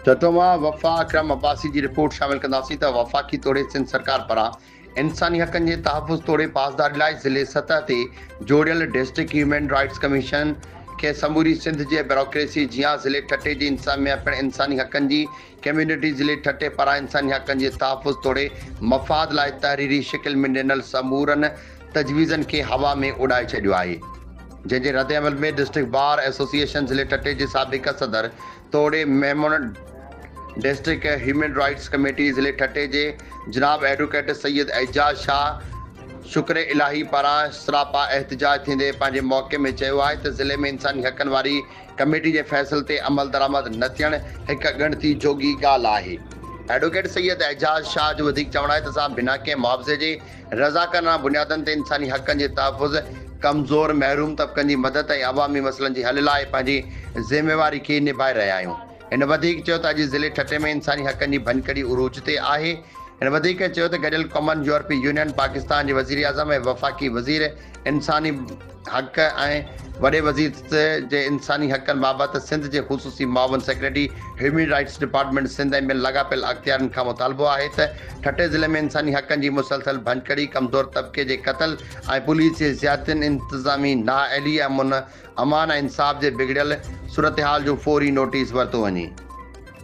टटोमा वफ़ा अकरम अब्बासी की रिपोर्ट शामिल कंदासीं त वफ़ाक़ी तौर सिंध सरकार पारां इंसानी हक़नि जे तहफ़ुज़ तौर पासदारी लाइ ज़िले सतह ते जोड़ियल डिस्ट्रिक्ट ह्यूमन राइट्स कमीशन के समूरी सिंध जे ब्यूरोक्रेसी जियां ज़िले ठटे जी इंसामिया पिण इंसानी हक़नि जी कम्युनिटी ज़िले ठटे पारां इंसानी हक़नि जे तहफ़ुज़ तौर मफ़ाद लाइ तहरीरी शिकिल में ॾिनल समूरनि तजवीज़नि खे हवा में उॾाए छॾियो आहे, जंहिंजे रद्दअमल में डिस्ट्रिक्ट बार एसोसिएशन ज़िले ठटे जे साबिक़ सदर तोड़े Memon district human rights committee ज़िले ठटे जे जनाब एडवोकेट सैयद एजाज शाह शुक्र इलाही पारां सरापा एहतजाज थींदे पंहिंजे मौक़े में चयो आहे त ज़िले में इंसानी हक़नि वारी कमेटी जे फ़ैसिले ते अमल दरामद न थियणु हिकु ॻणती जोगी ॻाल्हि आहे। एडवोकेट सैयद एजाज शाह जो वधीक चवणु आहे त असां बिना कंहिं मुआवज़े जे रज़ाकाराना बुनियादनि ते इंसानी हक़नि जे तहफ़ुज़ कमज़ोर महरूम तबक़नि जी मदद ऐं अवामी मसइलनि जी हल लाइ पंहिंजी ज़िम्मेवारी खे निभाए रहिया आहियूं। इन वधीक चयो त अॼु ज़िले ठटे में इंसानी हक़नि जी भनकड़ी उरूज ते आहे। इन वधीक चयो त गॾियल कॉमन यूरोपी यूनियन पाकिस्तान जे वज़ीर आज़म ऐं वफ़ाक़ी वज़ीर इंसानी हक़ ऐं वॾे वज़ीर जे इंसानी हक़नि बाबति सिंध जे ख़ुसूसी मुआविन secretary human rights department Sindh में लाॻापियल अख़्तियारनि खां मुतालबो आहे त ठटे ज़िले में इंसानी हक़नि जी मुसलसल भनकड़ी, कमज़ोर तबक़े जे क़त्ल ऐं पुलिस जे ज़ियादतियुनि, इंतिज़ामी नाअहली ऐं अमान ऐं इंसाफ़ जे बिगड़ियल सूरत हाल जो फौरी नोटिस वरितो वञे।